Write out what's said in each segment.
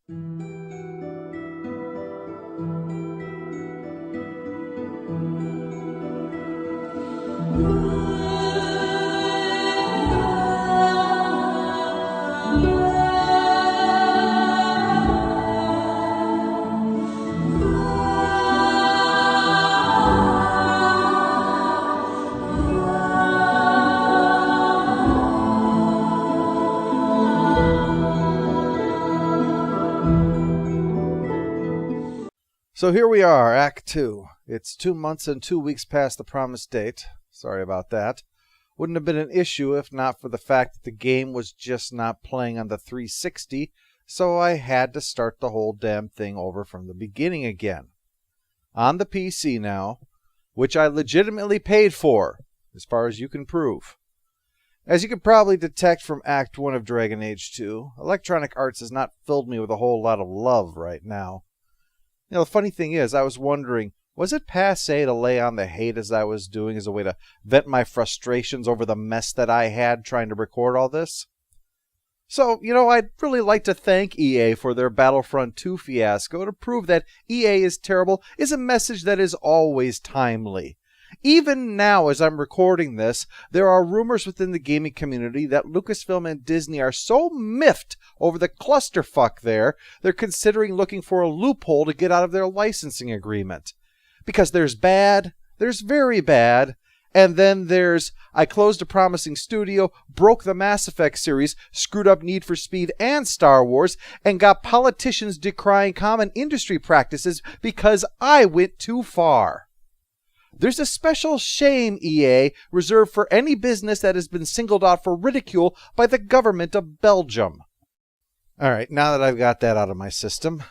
So here we are, Act 2. It's 2 months and 2 weeks past the promised date. Sorry about that. Wouldn't have been an issue if not for the fact that the game was just not playing on the 360, so I had to start the whole damn thing over from the beginning again. On the PC now, which I legitimately paid for, as far as you can prove. As you can probably detect from Act 1 of Dragon Age 2, Electronic Arts has not filled me with a whole lot of love right now. You know, the funny thing is, I was wondering, was it passé to lay on the hate as I was doing as a way to vent my frustrations over the mess that I had trying to record all this? So, I'd really like to thank EA for their Battlefront 2 fiasco. To prove that EA is terrible is a message that is always timely. Even now, as I'm recording this, there are rumors within the gaming community that Lucasfilm and Disney are so miffed over the clusterfuck there, they're considering looking for a loophole to get out of their licensing agreement. Because there's bad, there's very bad, and then there's I closed a promising studio, broke the Mass Effect series, screwed up Need for Speed and Star Wars, and got politicians decrying common industry practices because I went too far. There's a special shame, EA, reserved for any business that has been singled out for ridicule by the government of Belgium. Alright, now that I've got that out of my system,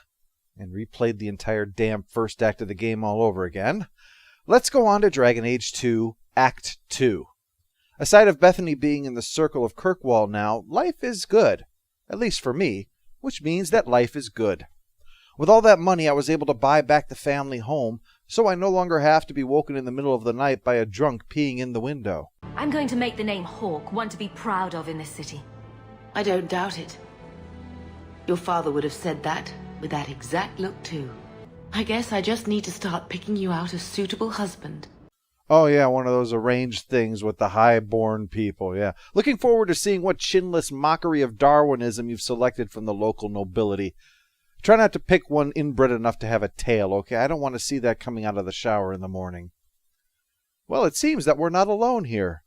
and replayed the entire damn first act of the game all over again, let's go on to Dragon Age 2, Act 2. Aside of Bethany being in the circle of Kirkwall now, life is good. At least for me, which means that life is good. With all that money, I was able to buy back the family home, so I no longer have to be woken in the middle of the night by a drunk peeing in the window. I'm going to make the name Hawke one to be proud of in this city. I don't doubt it. Your father would have said that with that exact look too. I guess I just need to start picking you out a suitable husband. Oh yeah, one of those arranged things with the high-born people, yeah. Looking forward to seeing what chinless mockery of Darwinism you've selected from the local nobility. Try not to pick one inbred enough to have a tail, okay? I don't want to see that coming out of the shower in the morning. Well, it seems that we're not alone here.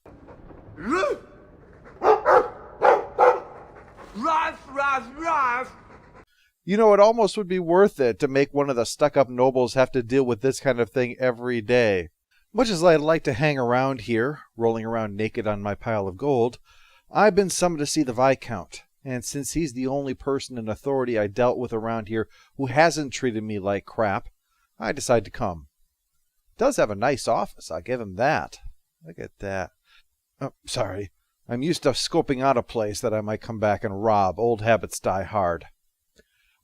It almost would be worth it to make one of the stuck-up nobles have to deal with this kind of thing every day. Much as I'd like to hang around here, rolling around naked on my pile of gold, I've been summoned to see the Viscount. And since he's the only person in authority I dealt with around here who hasn't treated me like crap, I decided to come. Does have a nice office, I'll give him that. Look at that. Oh, sorry. I'm used to scoping out a place that I might come back and rob. Old habits die hard.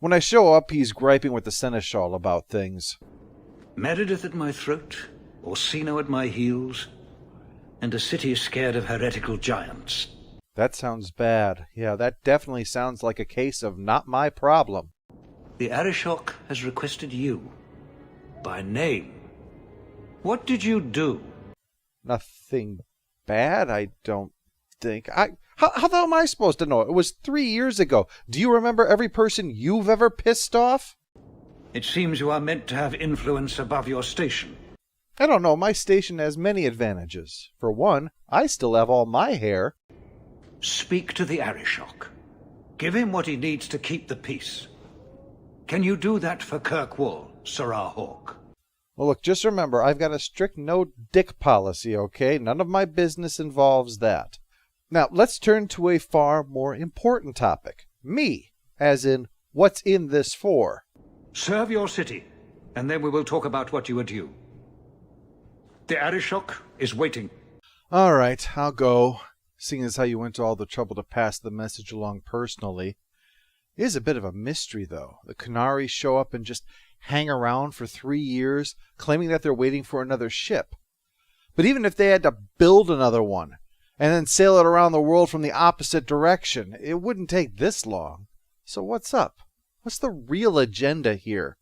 When I show up, he's griping with the Seneschal about things. Meredith at my throat, Orsino at my heels, and a city scared of heretical giants. That sounds bad. Yeah, that definitely sounds like a case of not my problem. The Arishok has requested you. By name. What did you do? Nothing bad, I don't think. How the hell am I supposed to know? It was 3 years ago. Do you remember every person you've ever pissed off? It seems you are meant to have influence above your station. I don't know. My station has many advantages. For one, I still have all my hair. Speak to the Arishok. Give him what he needs to keep the peace. Can you do that for Kirkwall, Sirrah Hawke? Well, look, just remember, I've got a strict no-dick policy, okay? None of my business involves that. Now, let's turn to a far more important topic. Me, as in, what's in this for? Serve your city, and then we will talk about what you are due. The Arishok is waiting. All right, I'll go. Seeing as how you went to all the trouble to pass the message along personally. It is a bit of a mystery, though. The Qunari show up and just hang around for 3 years, claiming that they're waiting for another ship. But even if they had to build another one, and then sail it around the world from the opposite direction, it wouldn't take this long. So what's up? What's the real agenda here?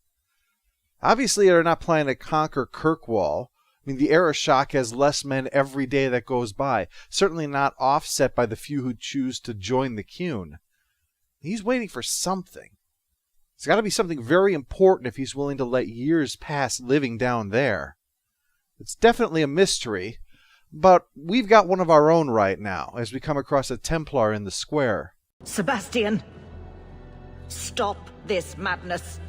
Obviously, they're not planning to conquer Kirkwall. I mean, the Arishok has less men every day that goes by, certainly not offset by the few who choose to join the Qun. He's waiting for something. It's got to be something very important if he's willing to let years pass living down there. It's definitely a mystery, but we've got one of our own right now as we come across a Templar in the square. Sebastian! Stop this madness!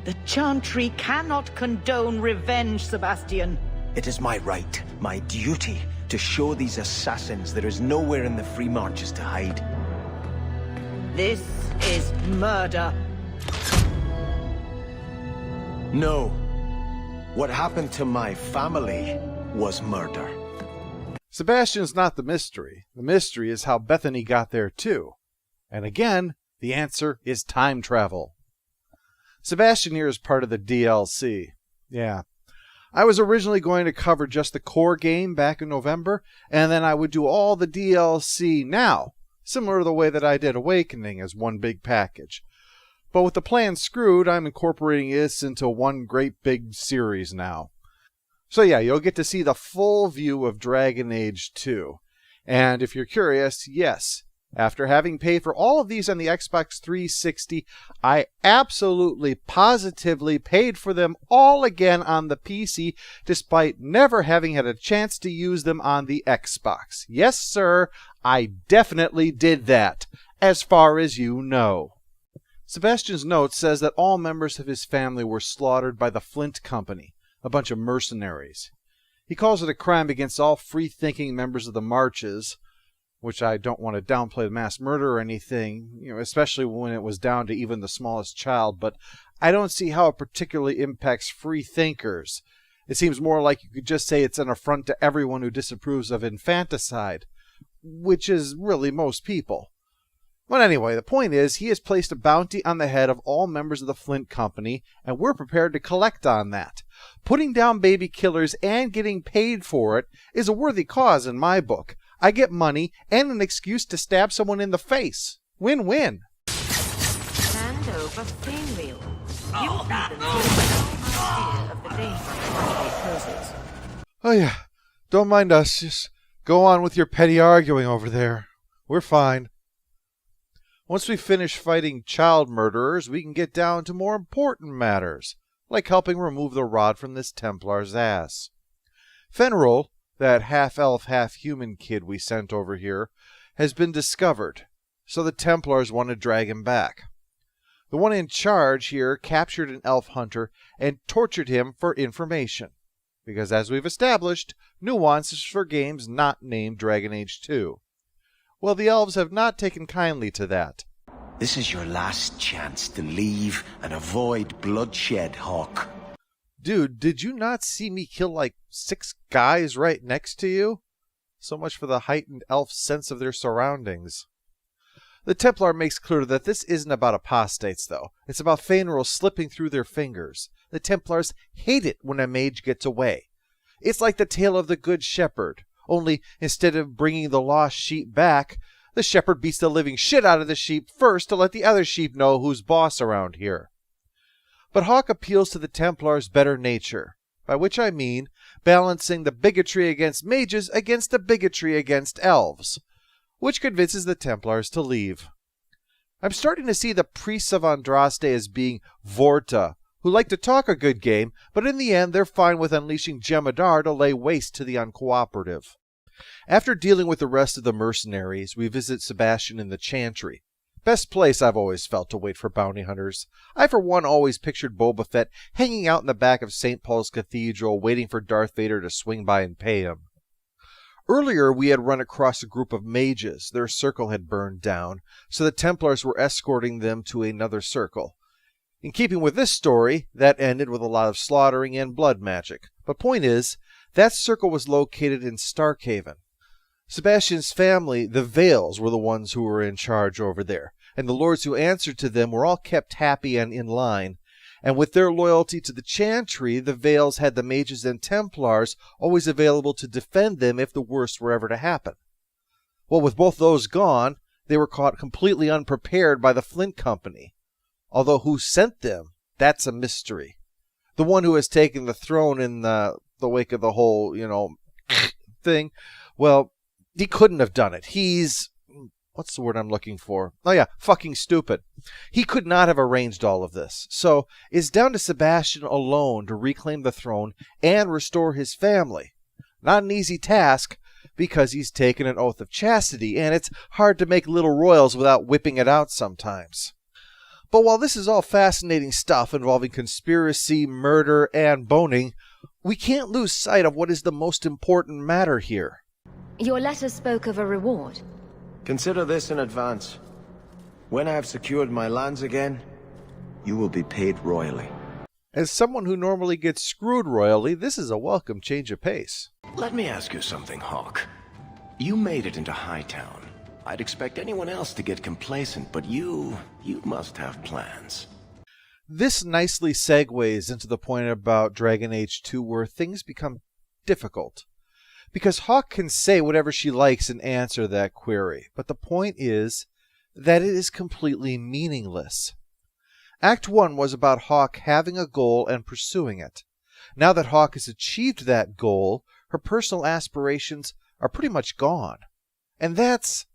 The Chantry cannot condone revenge, Sebastian! It is my right, my duty, to show these assassins there is nowhere in the Free Marches to hide. This is murder! No. What happened to my family was murder. Sebastian's not the mystery. The mystery is how Bethany got there too. And again, the answer is time travel. Sebastian here is part of the DLC. Yeah. I was originally going to cover just the core game back in November, and then I would do all the DLC now, similar to the way that I did Awakening as one big package. But with the plan screwed, I'm incorporating this into one great big series now. So yeah, you'll get to see the full view of Dragon Age 2. And if you're curious, yes, after having paid for all of these on the Xbox 360, I absolutely, positively paid for them all again on the PC, despite never having had a chance to use them on the Xbox. Yes, sir, I definitely did that, as far as you know. Sebastian's note says that all members of his family were slaughtered by the Flint Company, a bunch of mercenaries. He calls it a crime against all free-thinking members of the Marches, which I don't want to downplay the mass murder or anything, especially when it was down to even the smallest child, but I don't see how it particularly impacts free thinkers. It seems more like you could just say it's an affront to everyone who disapproves of infanticide, which is really most people. But anyway, the point is, he has placed a bounty on the head of all members of the Flint Company, and we're prepared to collect on that. Putting down baby killers and getting paid for it is a worthy cause in my book. I get money and an excuse to stab someone in the face. Win-win. Hand over Fainwheel. You even idea of the danger it poses. Oh yeah, don't mind us. Just go on with your petty arguing over there. We're fine. Once we finish fighting child murderers, we can get down to more important matters, like helping remove the rod from this Templar's ass. Fenril, that half-elf, half-human kid we sent over here, has been discovered, so the Templars want to drag him back. The one in charge here captured an elf hunter and tortured him for information, because as we've established, nuances for games not named Dragon Age 2. Well, the elves have not taken kindly to that. This is your last chance to leave and avoid bloodshed, Hawke. Dude, did you not see me kill like 6 guys right next to you? So much for the heightened elf sense of their surroundings. The Templar makes clear that this isn't about apostates, though. It's about Fainril slipping through their fingers. The Templars hate it when a mage gets away. It's like the tale of the Good Shepherd, only instead of bringing the lost sheep back, the shepherd beats the living shit out of the sheep first to let the other sheep know who's boss around here. But Hawke appeals to the Templars' better nature, by which I mean balancing the bigotry against mages against the bigotry against elves, which convinces the Templars to leave. I'm starting to see the priests of Andraste as being Vorta, who like to talk a good game, but in the end they're fine with unleashing Jem'Hadar to lay waste to the uncooperative. After dealing with the rest of the mercenaries, we visit Sebastian in the Chantry. Best place I've always felt to wait for bounty hunters. I for one always pictured Boba Fett hanging out in the back of St. Paul's Cathedral waiting for Darth Vader to swing by and pay him. Earlier we had run across a group of mages. Their circle had burned down, so the Templars were escorting them to another circle. In keeping with this story, that ended with a lot of slaughtering and blood magic. But point is, that circle was located in Starkhaven. Sebastian's family, the Vales, were the ones who were in charge over there, and the lords who answered to them were all kept happy and in line. And with their loyalty to the Chantry, the Vales had the mages and Templars always available to defend them if the worst were ever to happen. Well, with both those gone, they were caught completely unprepared by the Flint Company. Although who sent them, that's a mystery. The one who has taken the throne in the wake of the whole, thing, well, he couldn't have done it. He's, what's the word I'm looking for? Oh yeah, fucking stupid. He could not have arranged all of this. So it's down to Sebastian alone to reclaim the throne and restore his family. Not an easy task, because he's taken an oath of chastity, and it's hard to make little royals without whipping it out sometimes. But while this is all fascinating stuff involving conspiracy, murder, and boning, we can't lose sight of what is the most important matter here. Your letter spoke of a reward. Consider this in advance. When I have secured my lands again, you will be paid royally. As someone who normally gets screwed royally, this is a welcome change of pace. Let me ask you something, Hawke. You made it into Hightown. I'd expect anyone else to get complacent, but you must have plans. This nicely segues into the point about Dragon Age 2 where things become difficult. Because Hawke can say whatever she likes and answer that query, but the point is that it is completely meaningless. Act 1 was about Hawke having a goal and pursuing it. Now that Hawke has achieved that goal, her personal aspirations are pretty much gone. And that's...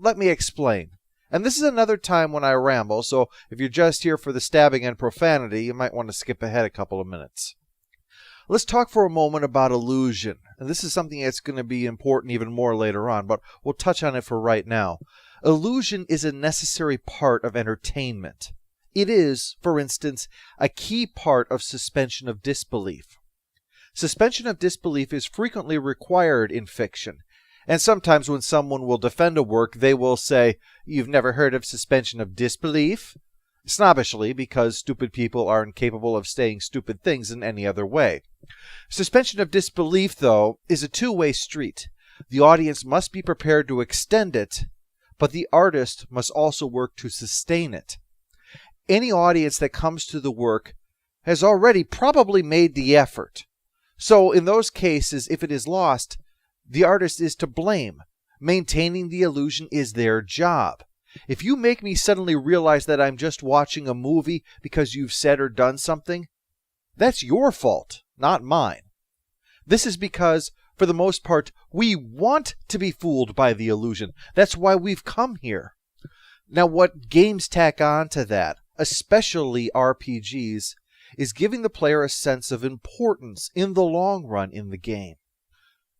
Let me explain. And this is another time when I ramble, so if you're just here for the stabbing and profanity, you might want to skip ahead a couple of minutes. Let's talk for a moment about illusion. And this is something that's going to be important even more later on, but we'll touch on it for right now. Illusion is a necessary part of entertainment. It is, for instance, a key part of suspension of disbelief. Suspension of disbelief is frequently required in fiction, and sometimes when someone will defend a work, they will say, "You've never heard of suspension of disbelief?" Snobbishly, because stupid people are incapable of saying stupid things in any other way. Suspension of disbelief, though, is a two-way street. The audience must be prepared to extend it, but the artist must also work to sustain it. Any audience that comes to the work has already probably made the effort. So in those cases, if it is lost, the artist is to blame. Maintaining the illusion is their job. If you make me suddenly realize that I'm just watching a movie because you've said or done something, that's your fault, not mine. This is because, for the most part, we want to be fooled by the illusion. That's why we've come here. Now, what games tack on to that, especially RPGs, is giving the player a sense of importance in the long run in the game.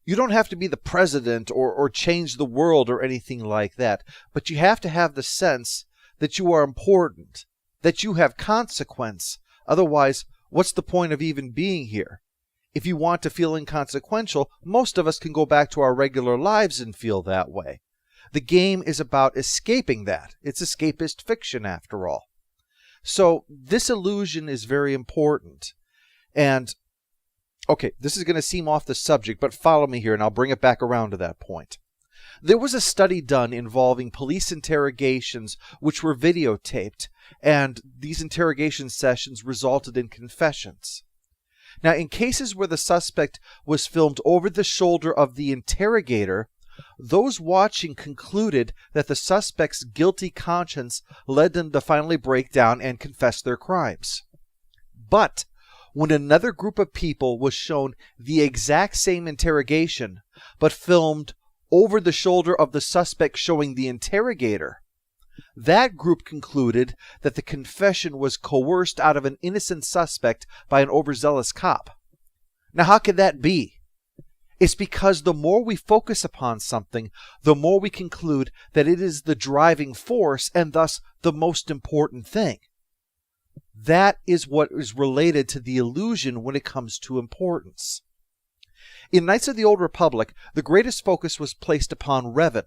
You don't have to be the president or change the world or anything like that, but you have to have the sense that you are important, that you have consequence. Otherwise, what's the point of even being here? If you want to feel inconsequential, most of us can go back to our regular lives and feel that way. The game is about escaping that. It's escapist fiction, after all. So this illusion is very important. And okay, this is going to seem off the subject, but follow me here and I'll bring it back around to that point. There was a study done involving police interrogations which were videotaped, and these interrogation sessions resulted in confessions. Now, in cases where the suspect was filmed over the shoulder of the interrogator, those watching concluded that the suspect's guilty conscience led them to finally break down and confess their crimes. But when another group of people was shown the exact same interrogation, but filmed over the shoulder of the suspect showing the interrogator, that group concluded that the confession was coerced out of an innocent suspect by an overzealous cop. Now, how could that be? It's because the more we focus upon something, the more we conclude that it is the driving force and thus the most important thing. That is what is related to the illusion when it comes to importance. In Knights of the Old Republic, the greatest focus was placed upon Revan.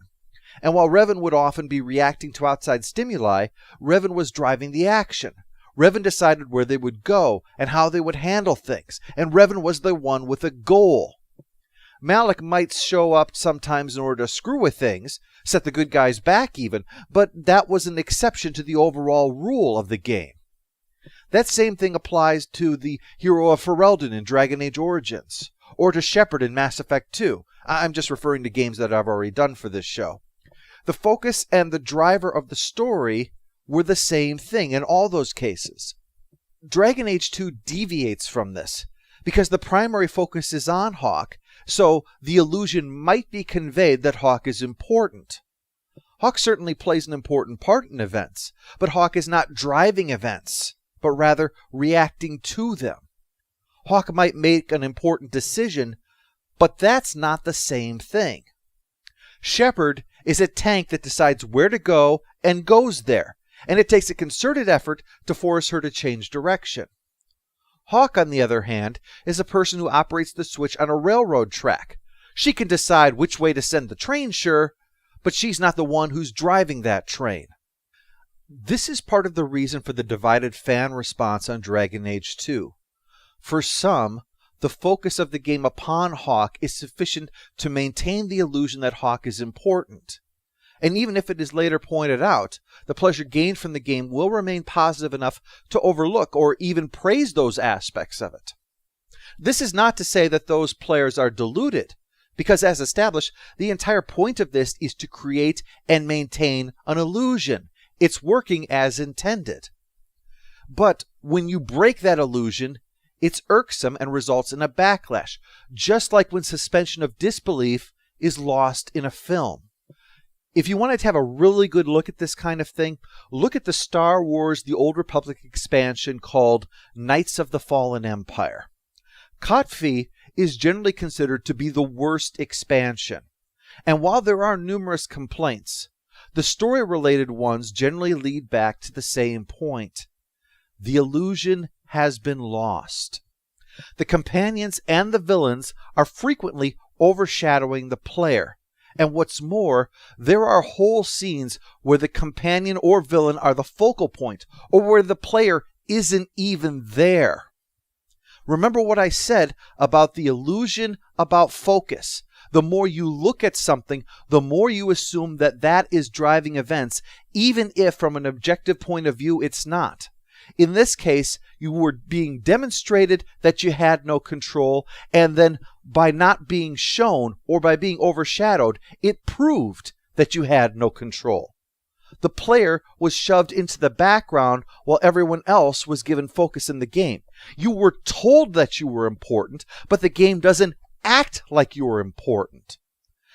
And while Revan would often be reacting to outside stimuli, Revan was driving the action. Revan decided where they would go and how they would handle things, and Revan was the one with a goal. Malak might show up sometimes in order to screw with things, set the good guys back even, but that was an exception to the overall rule of the game. That same thing applies to the hero of Ferelden in Dragon Age Origins, or to Shepard in Mass Effect 2. I'm just referring to games that I've already done for this show. The focus and the driver of the story were the same thing in all those cases. Dragon Age 2 deviates from this, because the primary focus is on Hawke, so the illusion might be conveyed that Hawke is important. Hawke certainly plays an important part in events, but Hawke is not driving events, but rather reacting to them. Hawke might make an important decision, but that's not the same thing. Shepard is a tank that decides where to go and goes there, and it takes a concerted effort to force her to change direction. Hawke, on the other hand, is a person who operates the switch on a railroad track. She can decide which way to send the train, sure, but she's not the one who's driving that train. This is part of the reason for the divided fan response on Dragon Age 2. For some, the focus of the game upon Hawke is sufficient to maintain the illusion that Hawke is important. And even if it is later pointed out, the pleasure gained from the game will remain positive enough to overlook or even praise those aspects of it. This is not to say that those players are deluded, because as established, the entire point of this is to create and maintain an illusion. It's working as intended. But when you break that illusion, it's irksome and results in a backlash, just like when suspension of disbelief is lost in a film. If you wanted to have a really good look at this kind of thing, look at the Star Wars The Old Republic expansion called Knights of the Fallen Empire. Kotfi is generally considered to be the worst expansion, and while there are numerous complaints, the story-related ones generally lead back to the same point. The illusion has been lost. The companions and the villains are frequently overshadowing the player. And what's more, there are whole scenes where the companion or villain are the focal point, or where the player isn't even there. Remember what I said about the illusion about focus. The more you look at something, the more you assume that that is driving events, even if from an objective point of view it's not. In this case, you were being demonstrated that you had no control, and then by not being shown or by being overshadowed, it proved that you had no control. The player was shoved into the background while everyone else was given focus in the game. You were told that you were important, but the game doesn't act like you were important.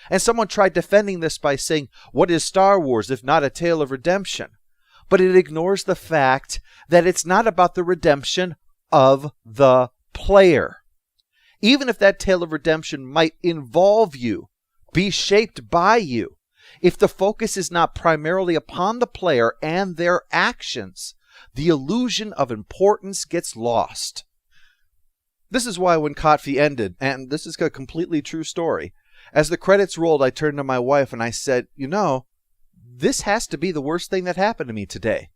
And someone tried defending this by saying, what is Star Wars if not a tale of redemption? But it ignores the fact that it's not about the redemption of the player. Even if that tale of redemption might involve you, be shaped by you, if the focus is not primarily upon the player and their actions, the illusion of importance gets lost. This is why when Kotfi ended, and this is a completely true story, as the credits rolled, I turned to my wife and I said, you know, this has to be the worst thing that happened to me today.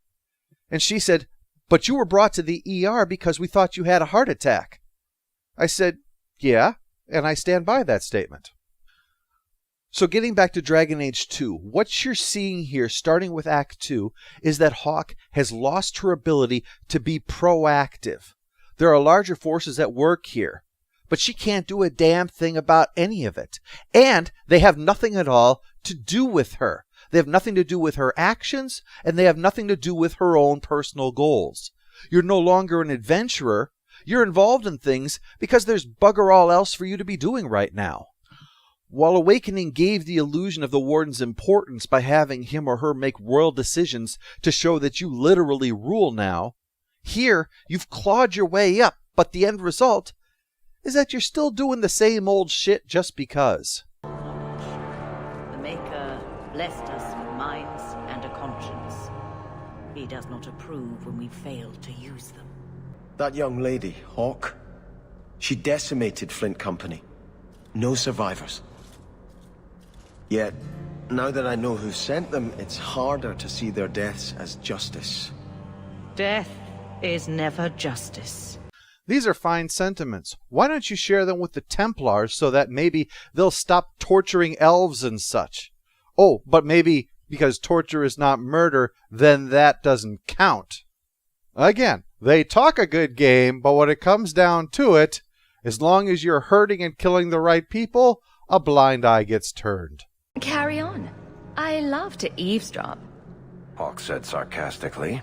And she said, but you were brought to the ER because we thought you had a heart attack. I said, yeah, and I stand by that statement. So getting back to Dragon Age 2, what you're seeing here, starting with Act 2, is that Hawke has lost her ability to be proactive. There are larger forces at work here, but she can't do a damn thing about any of it. And they have nothing at all to do with her. They have nothing to do with her actions, and they have nothing to do with her own personal goals. You're no longer an adventurer. You're involved in things because there's bugger all else for you to be doing right now. While Awakening gave the illusion of the Warden's importance by having him or her make royal decisions to show that you literally rule now, here you've clawed your way up, but the end result is that you're still doing the same old shit just because. The Maker blessed us with minds and a conscience. He does not approve when we fail to use them. That young lady, Hawke, she decimated Flint Company. No survivors. Yet, now that I know who sent them, it's harder to see their deaths as justice. Death is never justice. These are fine sentiments. Why don't you share them with the Templars so that maybe they'll stop torturing elves and such? Oh, but maybe because torture is not murder, then that doesn't count. Again, they talk a good game, but when it comes down to it, as long as you're hurting and killing the right people, a blind eye gets turned. Carry on. I love to eavesdrop. Hawk said sarcastically.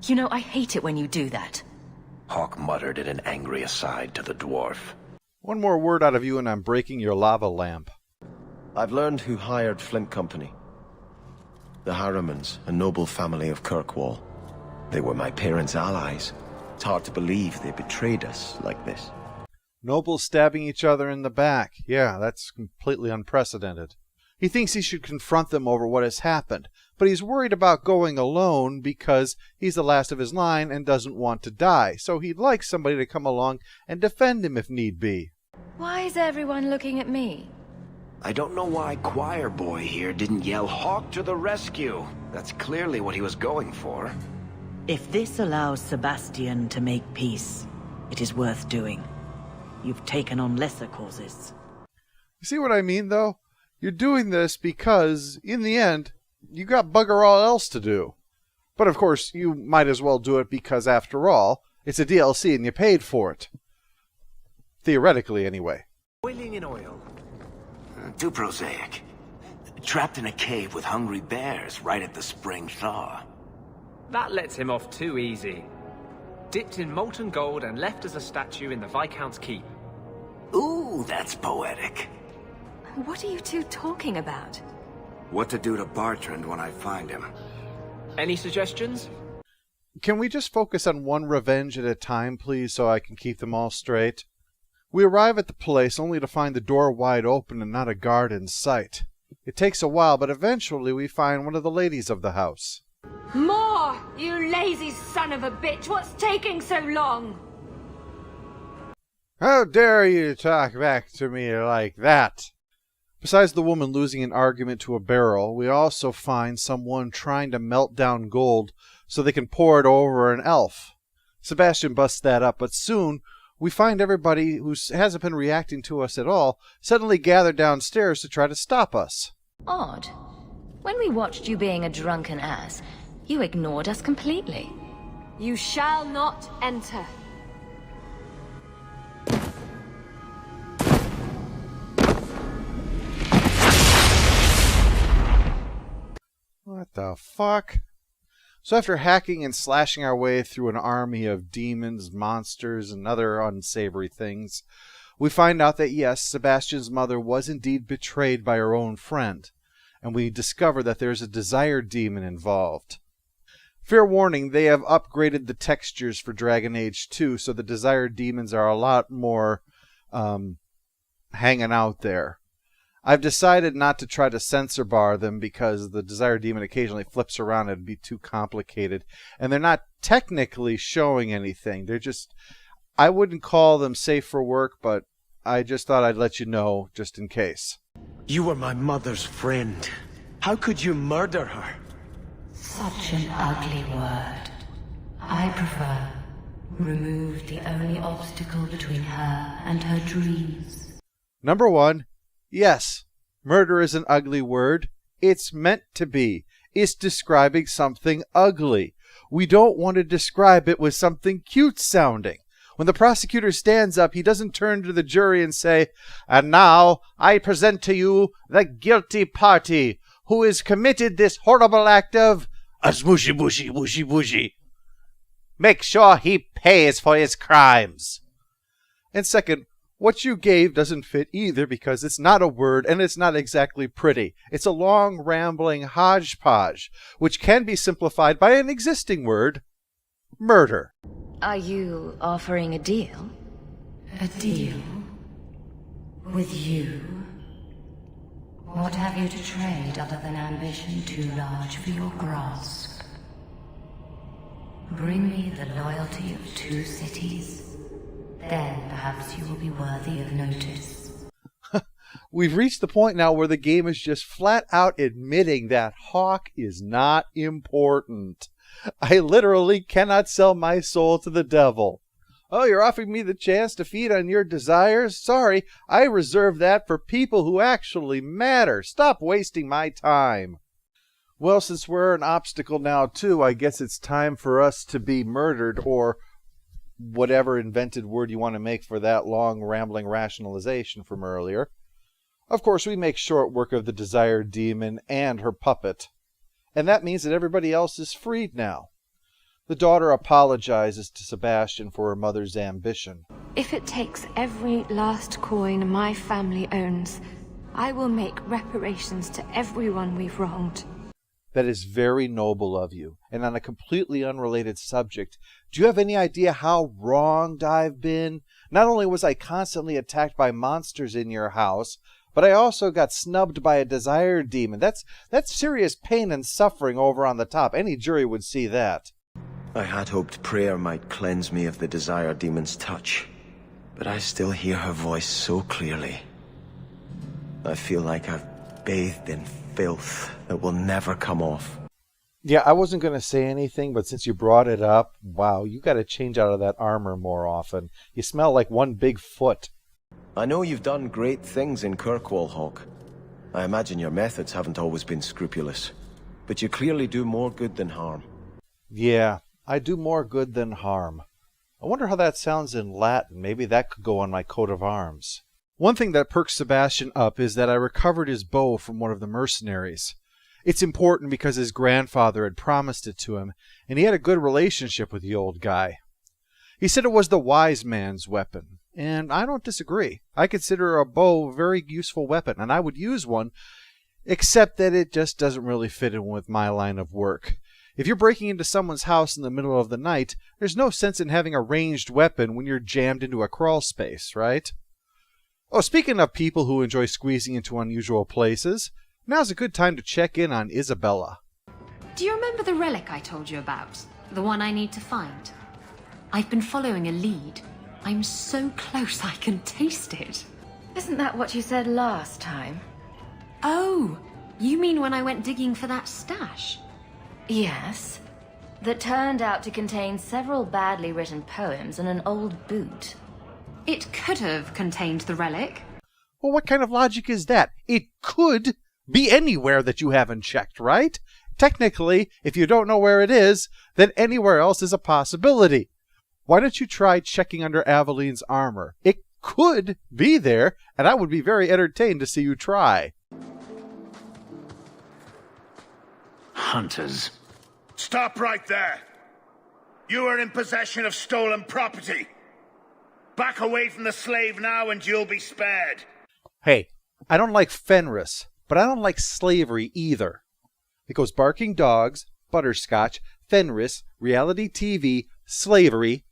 You know, I hate it when you do that. Hawk muttered in an angry aside to the dwarf. One more word out of you and I'm breaking your lava lamp. I've learned who hired Flint Company. The Harrimans, a noble family of Kirkwall. They were my parents' allies. It's hard to believe they betrayed us like this. Nobles stabbing each other in the back. Yeah, that's completely unprecedented. He thinks he should confront them over what has happened, but he's worried about going alone because he's the last of his line and doesn't want to die, so he'd like somebody to come along and defend him if need be. Why is everyone looking at me? I don't know why Choir Boy here didn't yell Hawk to the rescue. That's clearly what he was going for. If this allows Sebastian to make peace, it is worth doing. You've taken on lesser causes. You see what I mean, though? You're doing this because, in the end, you got bugger all else to do. But of course, you might as well do it because, after all, it's a DLC and you paid for it. Theoretically, anyway. Boiling in oil. Too prosaic. Trapped in a cave with hungry bears right at the spring thaw. That lets him off too easy. Dipped in molten gold and left as a statue in the Viscount's keep. Ooh, that's poetic. What are you two talking about? What to do to Bartrand when I find him. Any suggestions? Can we just focus on one revenge at a time, please, so I can keep them all straight? We arrive at the place only to find the door wide open and not a guard in sight. It takes a while, but eventually we find one of the ladies of the house. More! You lazy son of a bitch! What's taking so long? How dare you talk back to me like that? Besides the woman losing an argument to a barrel, we also find someone trying to melt down gold so they can pour it over an elf. Sebastian busts that up, but soon we find everybody who hasn't been reacting to us at all suddenly gathered downstairs to try to stop us. Odd. When we watched you being a drunken ass, you ignored us completely. You shall not enter. What the fuck? So after hacking and slashing our way through an army of demons, monsters, and other unsavory things, we find out that yes, Sebastian's mother was indeed betrayed by her own friend, and we discover that there's a desire demon involved. Fair warning, they have upgraded the textures for Dragon Age 2, so the desire demons are a lot more hanging out there. I've decided not to try to censor bar them because the Desire Demon occasionally flips around and it'd be too complicated. And they're not technically showing anything. They're just, I wouldn't call them safe for work, but I just thought I'd let you know just in case. You were my mother's friend. How could you murder her? Such an ugly word. I prefer remove the only obstacle between her and her dreams. Number one, yes, murder is an ugly word. It's meant to be. It's describing something ugly. We don't want to describe it with something cute sounding. When the prosecutor stands up, he doesn't turn to the jury and say, "And now I present to you the guilty party who has committed this horrible act of a smooshy booshy wooshy wooshy. Make sure he pays for his crimes." And second, what you gave doesn't fit either because it's not a word and it's not exactly pretty. It's a long, rambling hodgepodge, which can be simplified by an existing word, murder. Are you offering a deal? A deal? With you? What have you to trade other than ambition too large for your grasp? Bring me the loyalty of 2 cities. Then perhaps you will be worthy of notice. We've reached the point now where the game is just flat out admitting that Hawk is not important. I literally cannot sell my soul to the devil. Oh, you're offering me the chance to feed on your desires? Sorry, I reserve that for people who actually matter. Stop wasting my time. Well, since we're an obstacle now too, I guess it's time for us to be murdered, or whatever invented word you want to make for that long, rambling rationalization from earlier. Of course, we make short work of the Desire Demon and her puppet. and that means that everybody else is freed now. The daughter apologizes to Sebastian for her mother's ambition. If it takes every last coin my family owns, I will make reparations to everyone we've wronged. That is very noble of you. And on a completely unrelated subject, do you have any idea how wronged I've been? Not only was I constantly attacked by monsters in your house, but I also got snubbed by a desire demon. That's serious pain and suffering over on the top. Any jury would see that. I had hoped prayer might cleanse me of the desire demon's touch, but I still hear her voice so clearly. I feel like I've bathed in filth that will never come off. Yeah, I wasn't going to say anything, but since you brought it up, wow, you got to change out of that armor more often. You smell like one big foot. I know you've done great things in Kirkwall, Hawke. I imagine your methods haven't always been scrupulous, but you clearly do more good than harm. Yeah, I do more good than harm. I wonder how that sounds in Latin. Maybe that could go on my coat of arms. One thing that perks Sebastian up is that I recovered his bow from one of the mercenaries. It's important because his grandfather had promised it to him, and he had a good relationship with the old guy. He said it was the wise man's weapon, and I don't disagree. I consider a bow a very useful weapon, and I would use one, except that it just doesn't really fit in with my line of work. If you're breaking into someone's house in the middle of the night, there's no sense in having a ranged weapon when you're jammed into a crawl space, right? Oh, speaking of people who enjoy squeezing into unusual places, now's a good time to check in on Isabella. Do you remember the relic I told you about? The one I need to find? I've been following a lead. I'm so close I can taste it. Isn't that what you said last time? Oh, you mean when I went digging for that stash? Yes. That turned out to contain several badly written poems and an old boot. It could have contained the relic. Well, what kind of logic is that? It could be anywhere that you haven't checked, right? Technically, if you don't know where it is, then anywhere else is a possibility. Why don't you try checking under Aveline's armor? It could be there, and I would be very entertained to see you try. Hunters. Stop right there! You are in possession of stolen property! Back away from the slave now and you'll be spared. Hey, I don't like Fenris, but I don't like slavery either. It goes barking dogs, butterscotch, Fenris, reality TV, slavery,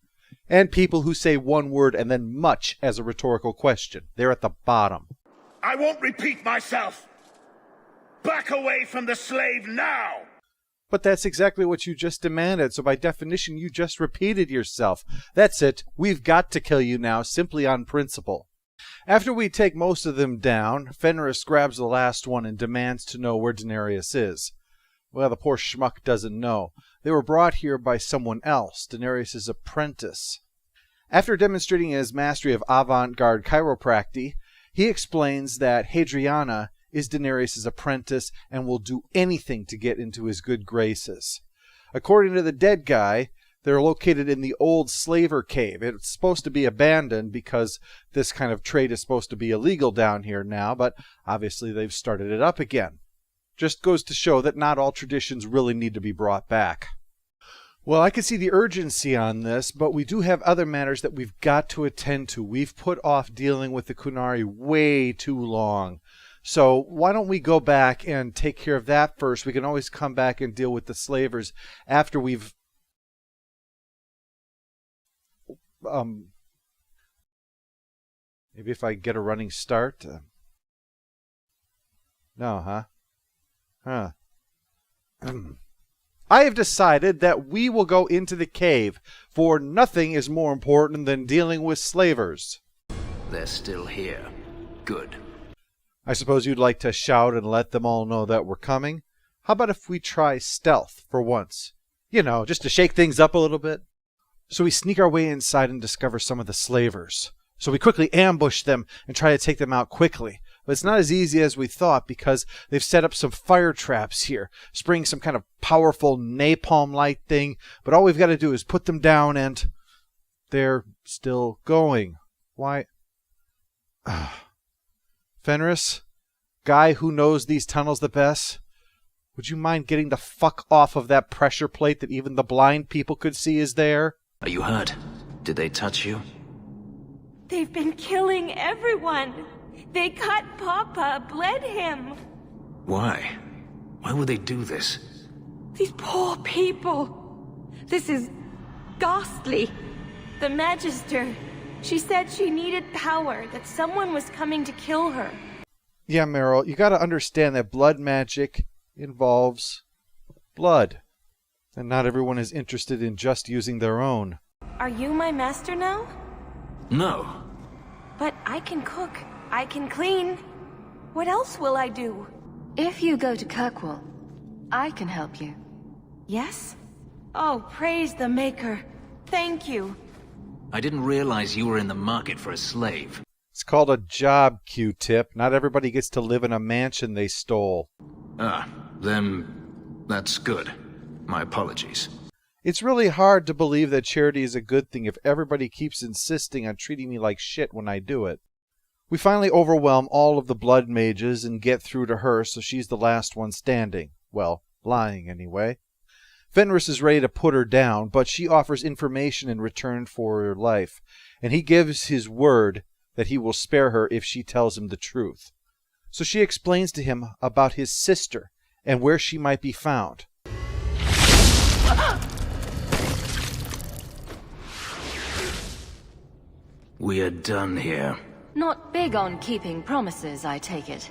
and people who say one word and then much as a rhetorical question. They're at the bottom. I won't repeat myself. Back away from the slave now! But that's exactly what you just demanded, so by definition you just repeated yourself. That's it. We've got to kill you now, simply on principle. After we take most of them down, Fenris grabs the last one and demands to know where Daenerys is. Well, the poor schmuck doesn't know. They were brought here by someone else, Daenerys' apprentice. After demonstrating his mastery of avant-garde chiropractic, he explains that Hadriana is Daenerys' apprentice and will do anything to get into his good graces. According to the dead guy, they're located in the old slaver cave. It's supposed to be abandoned because this kind of trade is supposed to be illegal down here now, but obviously they've started it up again. Just goes to show that not all traditions really need to be brought back. Well, I can see the urgency on this, but we do have other matters that we've got to attend to. We've put off dealing with the Qunari way too long. So why don't we go back and take care of that first? We can always come back and deal with the slavers after we've... Maybe if I get a running start? No, huh? Huh. I have decided that we will go into the cave, for nothing is more important than dealing with slavers. They're still here. Good. I suppose you'd like to shout and let them all know that we're coming? How about if we try stealth for once? You know, just to shake things up a little bit. So we sneak our way inside and discover some of the slavers. So we quickly ambush them and try to take them out quickly. But it's not as easy as we thought because they've set up some fire traps here, spraying some kind of powerful napalm-like thing. But all we've got to do is put them down and they're still going. Why? Fenris, guy who knows these tunnels the best, Would you mind getting the fuck off of that pressure plate that even the blind people could see is there? Are you hurt? Did they touch you? They've been killing everyone. They cut Papa, bled him. Why? Why would they do this? These poor people. This is ghastly. The Magister, she said she needed power, that someone was coming to kill her. Yeah, Meryl, you gotta understand that blood magic involves blood. And not everyone is interested in just using their own. Are you my master now? No. But I can cook. I can clean. What else will I do? If you go to Kirkwall, I can help you. Yes? Oh, praise the Maker. Thank you. I didn't realize you were in the market for a slave. It's called a job, Q-Tip. Not everybody gets to live in a mansion they stole. Ah, then that's good. My apologies. It's really hard to believe that charity is a good thing if everybody keeps insisting on treating me like shit when I do it. We finally overwhelm all of the blood mages and get through to her, so she's the last one standing. Well, lying anyway. Fenris is ready to put her down, but she offers information in return for her life, and he gives his word that he will spare her if she tells him the truth. So she explains to him about his sister and where she might be found. We are done here. Not big on keeping promises, I take it.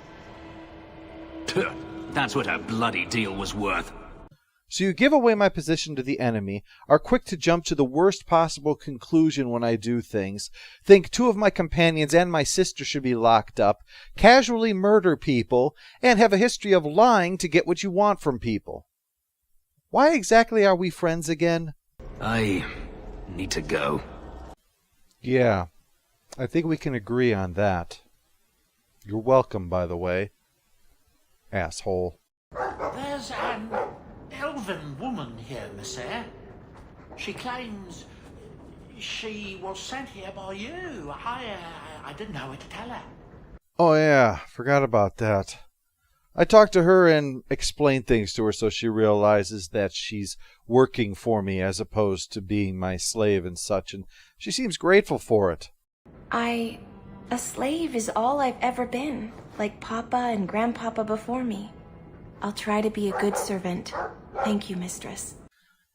That's what a bloody deal was worth. So you give away my position to the enemy, are quick to jump to the worst possible conclusion when I do things, think 2 of my companions and my sister should be locked up, casually murder people, and have a history of lying to get what you want from people. Why exactly are we friends again? I need to go. Yeah, I think we can agree on that. You're welcome, by the way. Asshole. There's an elven woman here, Messere. She claims she was sent here by you. I didn't know what to tell her. Oh yeah, forgot about that. I talked to her and explained things to her so she realizes that she's working for me as opposed to being my slave and such, and she seems grateful for it. A slave is all I've ever been, like Papa and Grandpapa before me. I'll try to be a good servant. Thank you, Mistress.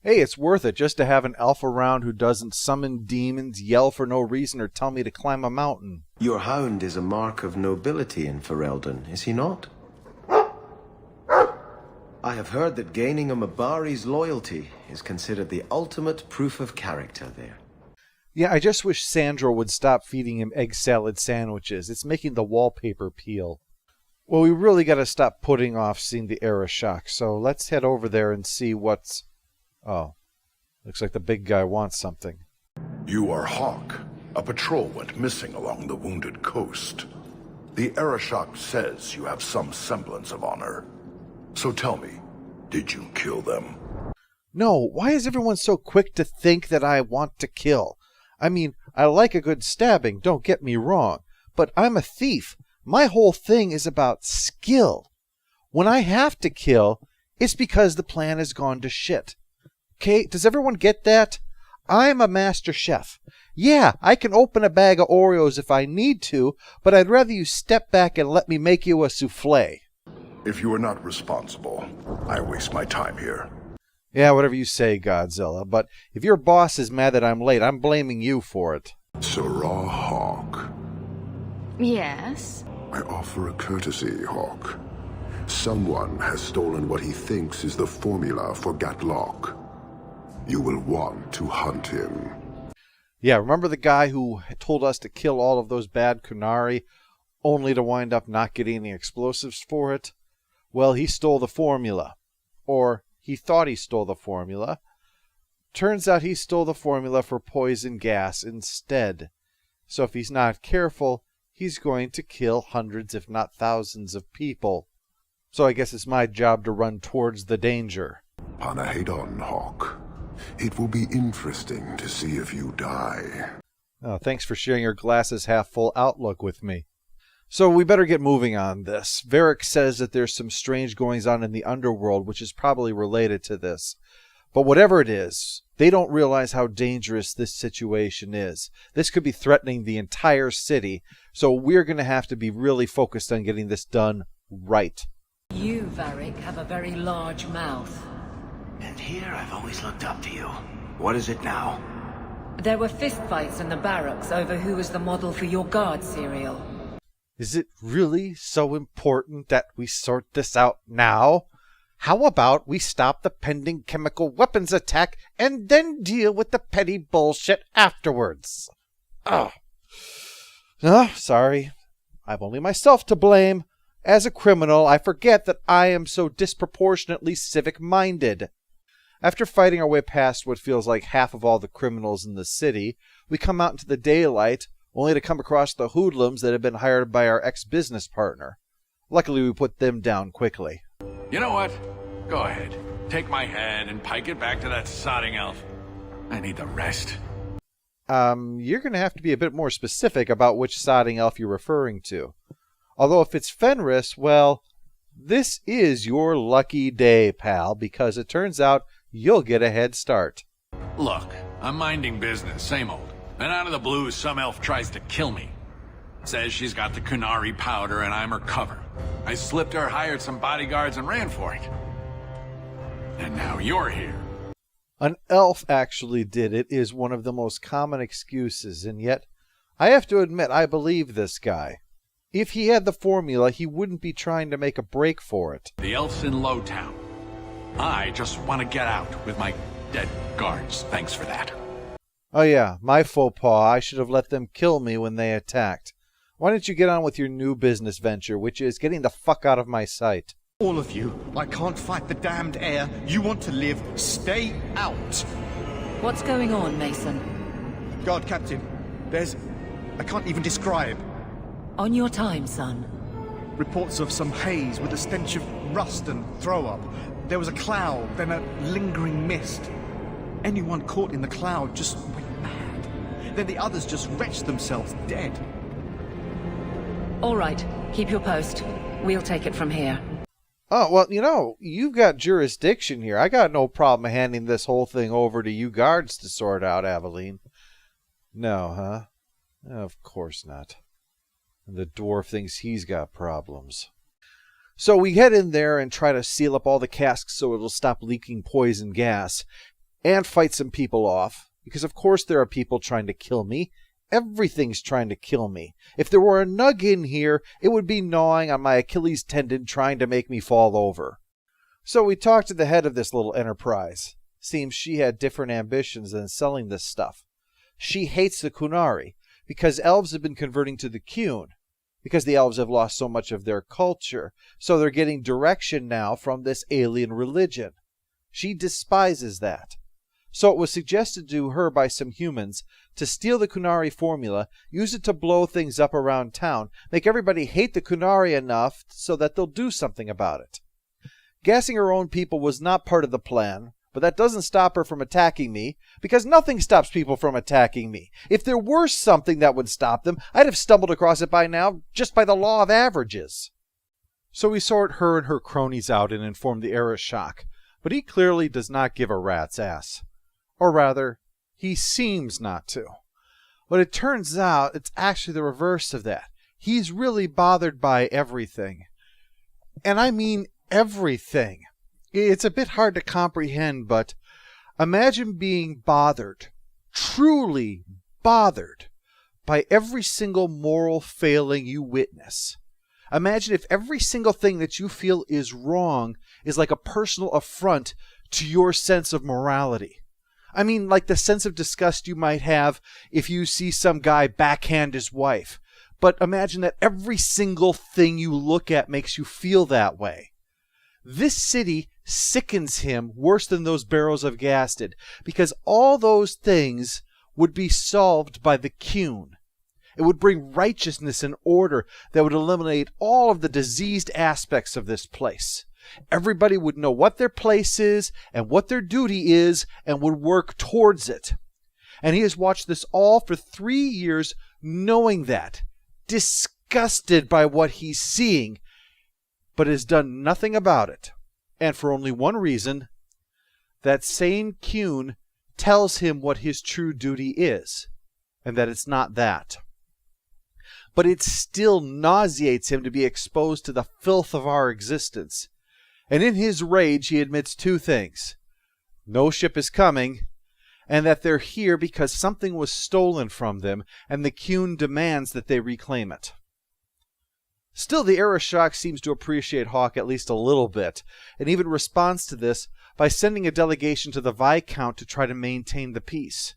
Hey, it's worth it just to have an elf around who doesn't summon demons, yell for no reason, or tell me to climb a mountain. Your hound is a mark of nobility in Ferelden, is he not? I have heard that gaining a Mabari's loyalty is considered the ultimate proof of character there. Yeah, I just wish Sandra would stop feeding him egg salad sandwiches. It's making the wallpaper peel. Well, we really got to stop putting off seeing the Arishok, so let's head over there and see what's... Oh, looks like the big guy wants something. You are Hawk. A patrol went missing along the Wounded Coast. The Arishok says you have some semblance of honor. So tell me, did you kill them? No, why is everyone so quick to think that I want to kill? I mean, I like a good stabbing, don't get me wrong, but I'm a thief. My whole thing is about skill. When I have to kill, it's because the plan has gone to shit. Okay, does everyone get that? I'm a master chef. Yeah, I can open a bag of Oreos if I need to, but I'd rather you step back and let me make you a souffle. If you are not responsible, I waste my time here. Yeah, whatever you say, Godzilla, but if your boss is mad that I'm late, I'm blaming you for it. Sarah Hawk. Yes? I offer a courtesy, Hawk. Someone has stolen what he thinks is the formula for Gatlock. You will want to hunt him. Yeah, remember the guy who told us to kill all of those bad Kunari, only to wind up not getting the explosives for it? Well, he stole the formula. Or he thought he stole the formula. Turns out he stole the formula for poison gas instead. So if he's not careful, he's going to kill hundreds if not thousands of people. So I guess it's my job to run towards the danger. Panahedon, Hawk. It will be interesting to see if you die. Oh, thanks for sharing your glasses half full outlook with me. So we better get moving on this. Varric says that there's some strange goings on in the underworld, which is probably related to this. But whatever it is, they don't realize how dangerous this situation is. This could be threatening the entire city, so we're going to have to be really focused on getting this done right. You, Varric, have a very large mouth. And here I've always looked up to you. What is it now? There were fistfights in the barracks over who was the model for your guard cereal. Is it really so important that we sort this out now? How about we stop the pending chemical weapons attack and then deal with the petty bullshit afterwards? Oh, sorry. I've only myself to blame. As a criminal, I forget that I am so disproportionately civic-minded. After fighting our way past what feels like half of all the criminals in the city, we come out into the daylight, only to come across the hoodlums that had been hired by our ex-business partner. Luckily, we put them down quickly. You know what? Go ahead. Take my head and pike it back to that sodding elf. I need the rest. You're going to have to be a bit more specific about which sodding elf you're referring to. Although if it's Fenris, well, this is your lucky day, pal, because it turns out you'll get a head start. Look, I'm minding business, same old. And out of the blue, some elf tries to kill me. Says she's got the Kunari powder and I'm her cover. I slipped her, hired some bodyguards, and ran for it. And now you're here. An elf actually did it is one of the most common excuses, and yet I have to admit I believe this guy. If he had the formula, he wouldn't be trying to make a break for it. The elf's in Lowtown. I just want to get out with my dead guards. Thanks for that. Oh yeah, my faux pas. I should have let them kill me when they attacked. Why don't you get on with your new business venture, which is getting the fuck out of my sight? All of you, I can't fight the damned air. You want to live, stay out. What's going on, Mason? Guard Captain, I can't even describe. On your time, son. Reports of some haze with a stench of rust and throw-up. There was a cloud, then a lingering mist. Anyone caught in the cloud just went mad. Then the others just wretched themselves dead. All right, keep your post. We'll take it from here. Oh, well, you've got jurisdiction here. I got no problem handing this whole thing over to you guards to sort out, Aveline. No, huh? Of course not. And the dwarf thinks he's got problems. So we head in there and try to seal up all the casks so it'll stop leaking poison gas, and fight some people off, because of course there are people trying to kill me. Everything's trying to kill me. If there were a nug in here, it would be gnawing on my Achilles tendon trying to make me fall over. So we talked to the head of this little enterprise. Seems she had different ambitions than selling this stuff. She hates the Kunari, because elves have been converting to the Qun, because the elves have lost so much of their culture, so they're getting direction now from this alien religion. She despises that. So it was suggested to her by some humans to steal the Kunari formula, use it to blow things up around town, make everybody hate the Kunari enough so that they'll do something about it. Gassing her own people was not part of the plan, but that doesn't stop her from attacking me, because nothing stops people from attacking me. If there were something that would stop them, I'd have stumbled across it by now, just by the law of averages. So we sort her and her cronies out and inform the Arishok, but he clearly does not give a rat's ass. Or rather, he seems not to. But it turns out it's actually the reverse of that. He's really bothered by everything. And I mean everything. It's a bit hard to comprehend, but imagine being bothered, truly bothered, by every single moral failing you witness. Imagine if every single thing that you feel is wrong is like a personal affront to your sense of morality. I mean, like the sense of disgust you might have if you see some guy backhand his wife. But imagine that every single thing you look at makes you feel that way. This city sickens him worse than those barrels of gas did, because all those things would be solved by the Qun. It would bring righteousness and order that would eliminate all of the diseased aspects of this place. Everybody would know what their place is and what their duty is and would work towards it. And he has watched this all for 3 years knowing that, disgusted by what he's seeing, but has done nothing about it. And for only one reason: that Sayn Kuhn tells him what his true duty is, and that it's not that. But it still nauseates him to be exposed to the filth of our existence. And in his rage, he admits two things: no ship is coming, and that they're here because something was stolen from them, and the Kuhn demands that they reclaim it. Still, the Arishok seems to appreciate Hawke at least a little bit, and even responds to this by sending a delegation to the Viscount to try to maintain the peace.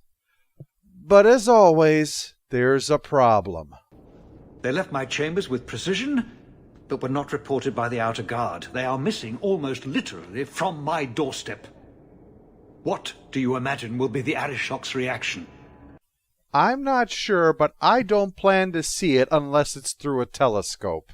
But as always, there's a problem. They left my chambers with precision, but were not reported by the Outer Guard. They are missing almost literally from my doorstep. What do you imagine will be the Arishok's reaction? I'm not sure, but I don't plan to see it unless it's through a telescope.